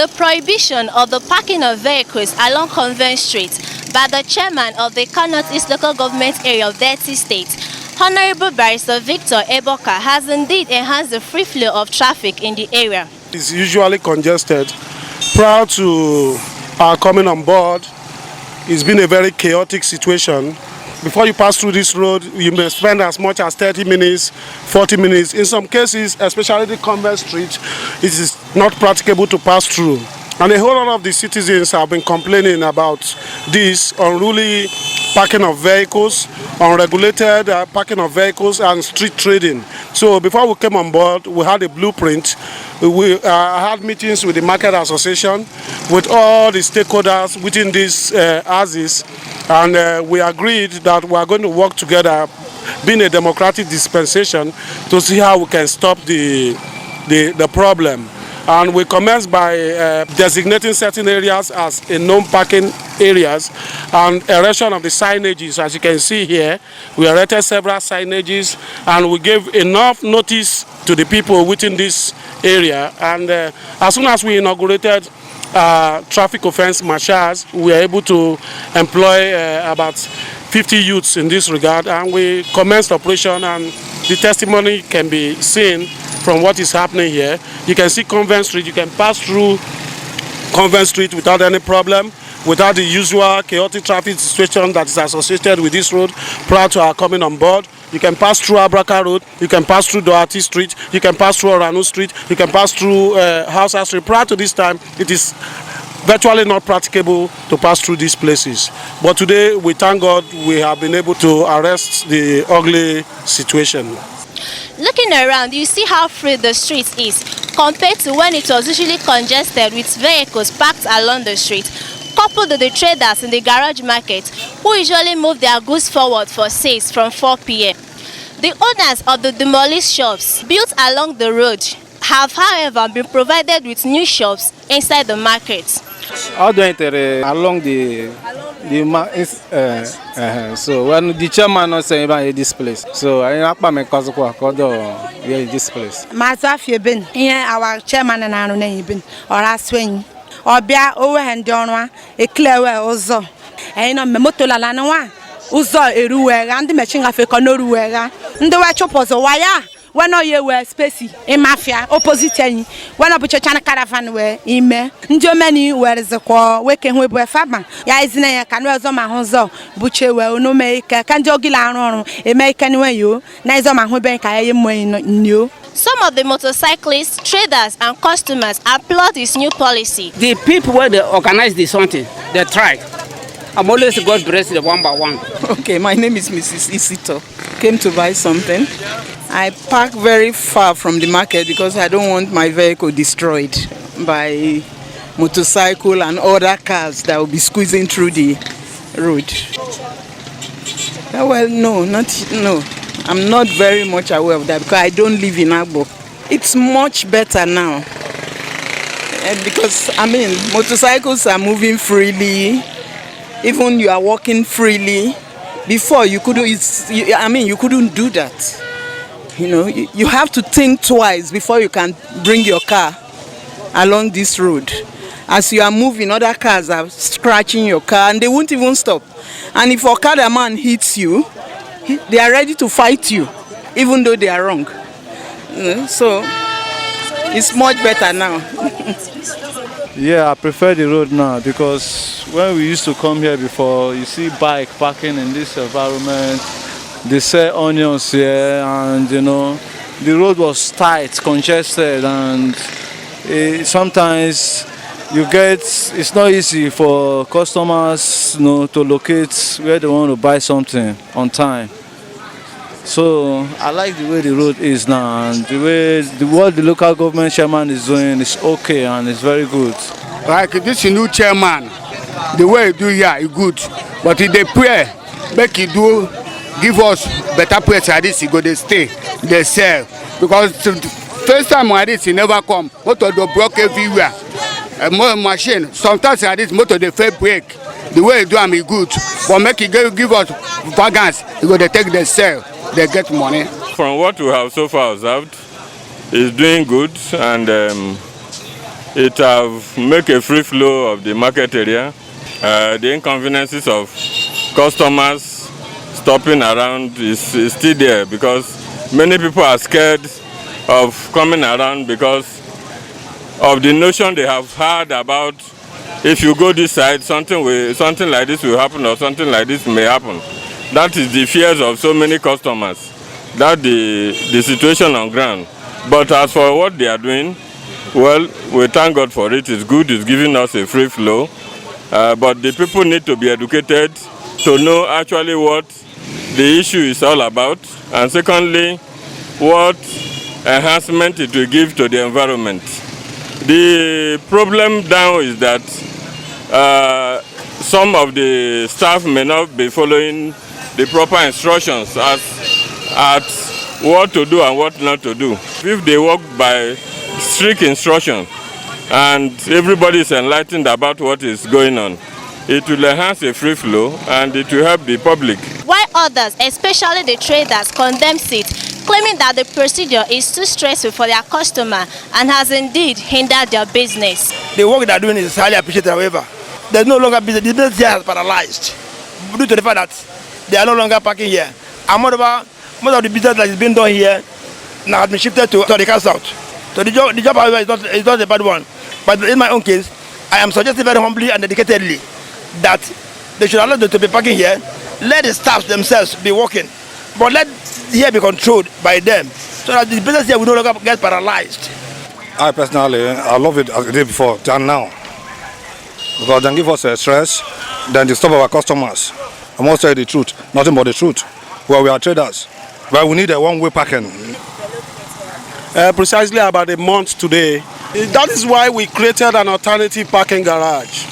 the prohibition of the parking of vehicles along Convent Street by the chairman of the North East Local Government Area of Delta State, Honorable Barrister Victor Ebonka, has indeed enhanced the free flow of traffic in the area. It's usually congested. Prior to our coming on board, it's been a very chaotic situation. Before you pass through this road, you may spend as much as 30 minutes, 40 minutes. In some cases, especially the Convent Street, it is not practicable to pass through. And a whole lot of the citizens have been complaining about this unruly parking of vehicles, unregulated parking of vehicles and street trading. So before we came on board, we had a blueprint. We had meetings with the Market Association, with all the stakeholders within these houses, and we agreed that we are going to work together, being a democratic dispensation, to see how we can stop the problem. And we commenced by designating certain areas as a known parking areas and erection of the signages. As you can see here, we erected several signages and we gave enough notice to the people within this area. And as soon as we inaugurated traffic offense marshals, we were able to employ about 50 youths in this regard, and we commenced operation, and the testimony can be seen from what is happening here. You can see Convent Street. You can pass through Convent Street without any problem, without the usual chaotic traffic situation that is associated with this road prior to our coming on board. You can pass through Abraka Road, you can pass through Doherty Street, you can pass through Oranu Street, you can pass through Hausa Street. Prior to this time, it is virtually not practicable to pass through these places. But today, we thank God we have been able to arrest the ugly situation. Looking around, you see how free the street is compared to when it was usually congested with vehicles parked along the street, coupled with the traders in the garage market who usually move their goods forward for sales from 4 p.m. The owners of the demolished shops built along the road have, however, been provided with new shops inside the market. Along so when the chairman was saying about this place, so I am not cause this place. Myself, you've been here, our chairman and I don't know been or I swing or be over and down a clear way also. I know Memotola Lanoa, Uzo, a ruer, and the machine of a conoruera, and the white choppers or wire. When all you were spacey in mafia, opposite when I put your China caravan were in me. Germany, where is the core, waking with a farmer. Ya is in a canozoma honzo, butcher well, no make a canjogilano, a make anyway you, Nizoma who bank I am new. Some of the motorcyclists, traders, and customers applaud this new policy. The people where they organize this something, they try. I'm always God bless the one by one. Okay, my name is Mrs. Isito. Came to buy something. I park very far from the market because I don't want my vehicle destroyed by motorcycle and other cars that will be squeezing through the road. Well, no. I'm not very much aware of that because I don't live in Agbo. It's much better now because motorcycles are moving freely. Even you are walking freely. Before you couldn't. You couldn't do that. You know, you have to think twice before you can bring your car along this road. As you are moving, other cars are scratching your car and they won't even stop. And if a car man hits you, they are ready to fight you, even though they are wrong. So it's much better now. Yeah, I prefer the road now because when we used to come here before, you see bike parking in this environment. They sell onions here, and you know, the road was tight, congested, and sometimes it's not easy for customers, you know, to locate where they want to buy something on time. So I like the way the road is now, and what the local government chairman is doing is okay and it's very good. Like this new chairman, the way he do here is good, but if they pray, make he do. Give us better place like this, he go they stay, they sell. Because the first time like this, he never come. Motor they broke everywhere. More machine. Sometimes like this, motor they fail break. The way he do them is good. But make he give us wagons, he go they take the sell, they get money. From what we have so far observed, it's doing good, and it have make a free flow of the market area. The inconveniences of customers stopping around is still there because many people are scared of coming around because of the notion they have heard about if you go this side, something like this will happen or something like this may happen. That is the fears of so many customers. That's the situation on ground. But as for what they are doing, well, we thank God for it. It's good. It's giving us a free flow. But the people need to be educated to know actually what the issue is all about. And secondly, what enhancement it will give to the environment. The problem now is that some of the staff may not be following the proper instructions at what to do and what not to do. If they work by strict instruction and everybody is enlightened about what is going on, it will enhance the free flow and it will help the public. While others, especially the traders, condemns it, claiming that the procedure is too stressful for their customer and has indeed hindered their business. The work they are doing is highly appreciated, however. There's no longer business. The business here is paralyzed due to the fact that they are no longer parking here. And moreover, most of the business that is being done here now has been shifted to the car south. So the job, however, is not a bad one. But in my own case, I am suggesting very humbly and dedicatedly that they should allow them to be parking here. Let the staff themselves be working. But let here be controlled by them so that the business here will no longer get paralyzed. I personally, I love it as it did before than now. Because they give us stress, then they stop our customers. I must tell you the truth, nothing but the truth. Well, we are traders, but we need a one-way parking. Precisely about a month today. That is why we created an alternative parking garage.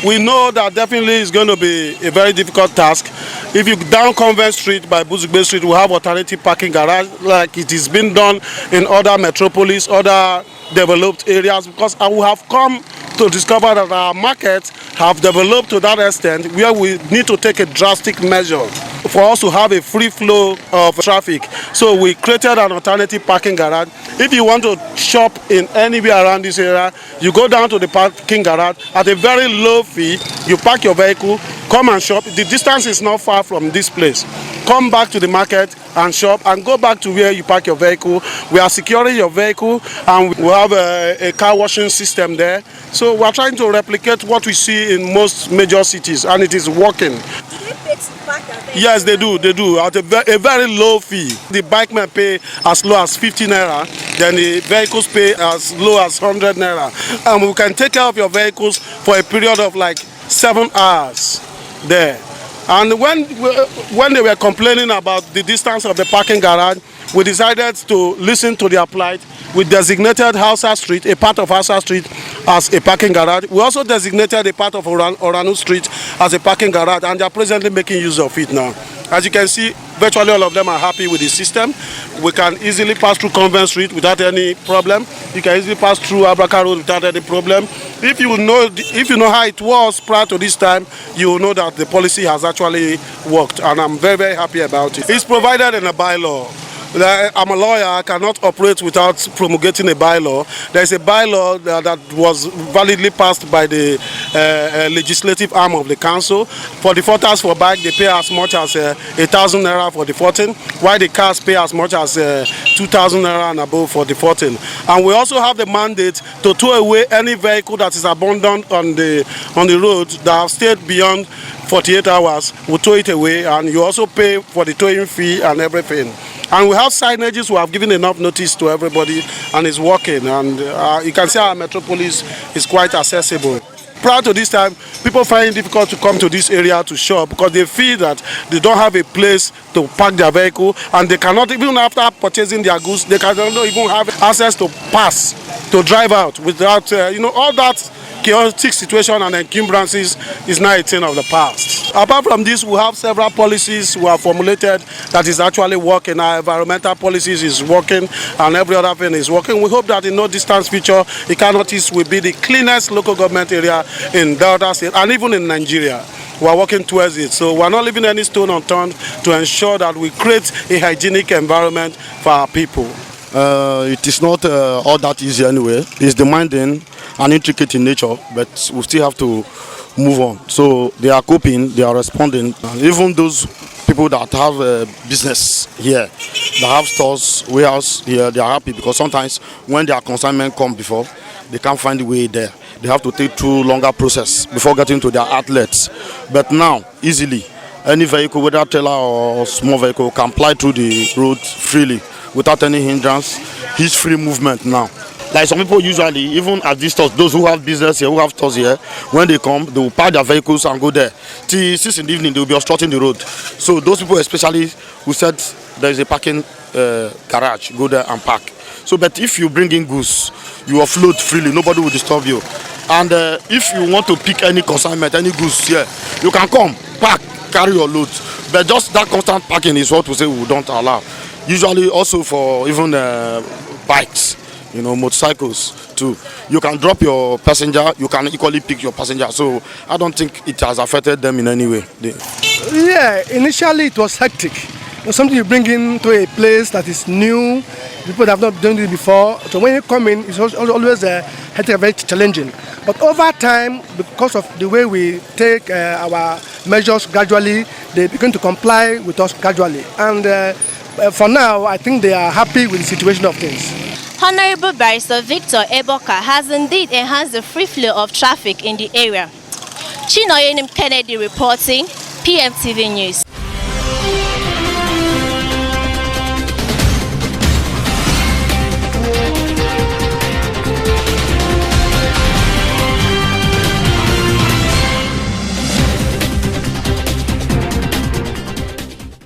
We know that definitely it's going to be a very difficult task. If you down Convent Street by Buzugbe Street, we have alternative parking garage like it is being done in other metropolis, other developed areas, because we have come to discover that our markets have developed to that extent where we need to take a drastic measure for us to have a free flow of traffic. So we created an alternative parking garage. If you want to shop in anywhere around this area, you go down to the parking garage at a very low fee, you park your vehicle, come and shop. The distance is not far from this place. Come back to the market and shop and go back to where you park your vehicle. We are securing your vehicle and we have a car washing system there. So we are trying to replicate what we see in most major cities and it is working. Yes, they do at a very low fee. The bikemen pay as low as 50 naira, then the vehicles pay as low as 100 naira. And we can take care of your vehicles for a period of like 7 hours there. And when they were complaining about the distance of the parking garage, we decided to listen to their plight. We designated Hausa Street, a part of Hausa Street, as a parking garage. We also designated a part of Oranu Street as a parking garage, and they are presently making use of it now. As you can see, virtually all of them are happy with the system. We can easily pass through Convent Street without any problem. You can easily pass through Abraka Road without any problem. If you know how it was prior to this time, you will know that the policy has actually worked, and I'm very, very happy about it. It's provided in a bylaw. I'm a lawyer, I cannot operate without promulgating a bylaw. There is a bylaw that was validly passed by the legislative arm of the council. For the defaulters for bike, they pay as much as 1,000 naira for defaulting, while the cars pay as much as 2,000 naira and above for defaulting. And we also have the mandate to tow away any vehicle that is abandoned on the road that have stayed beyond 48 hours. We tow it away, and you also pay for the towing fee and everything. And we have signages who have given enough notice to everybody, and it's working. And you can see our metropolis is quite accessible. Prior to this time, people find it difficult to come to this area to shop because they feel that they don't have a place to park their vehicle, and they cannot, even after purchasing their goods, they cannot even have access to pass, to drive out without, all that chaotic situation and encumbrances is now a thing of the past. Apart from this, we have several policies we have formulated that is actually working. Our environmental policies is working, and every other thing is working. We hope that in no distant future, Ikano East will be the cleanest local government area in Delta State and even in Nigeria. We are working towards it. So we are not leaving any stone unturned to ensure that we create a hygienic environment for our people. It is not all that easy anyway. It's demanding, and intricate in nature, but we still have to move on. So they are coping, they are responding. And even those people that have a business here, that have stores, warehouse here, they are happy because sometimes when their consignment come before, they can't find the way there. They have to take through longer process before getting to their outlets. But now, easily, any vehicle, whether trailer or small vehicle, can ply through the road freely without any hindrance. It's free movement now. Like some people usually, even at these stores, those who have business here, who have stores here, when they come, they will park their vehicles and go there. Till 6 in the evening, they will be obstructing the road. So those people especially who said there is a parking garage, go there and park. So, but if you bring in goods, you offload freely, nobody will disturb you. And if you want to pick any consignment, any goods here, you can come, park, carry your load. But just that constant parking is what we say we don't allow. Usually also for even bikes, you know, motorcycles too. You can drop your passenger, you can equally pick your passenger. So I don't think it has affected them in any way. Yeah, initially it was hectic. Something you bring into a place that is new, people that have not done it before. So when you come in, it's always hectic, very challenging. But over time, because of the way we take our measures gradually, they begin to comply with us gradually. And for now, I think they are happy with the situation of things. Honorable Barrister Victor Ebonka has indeed enhanced the free flow of traffic in the area. Chinoyenim Kennedy reporting, PMTV News.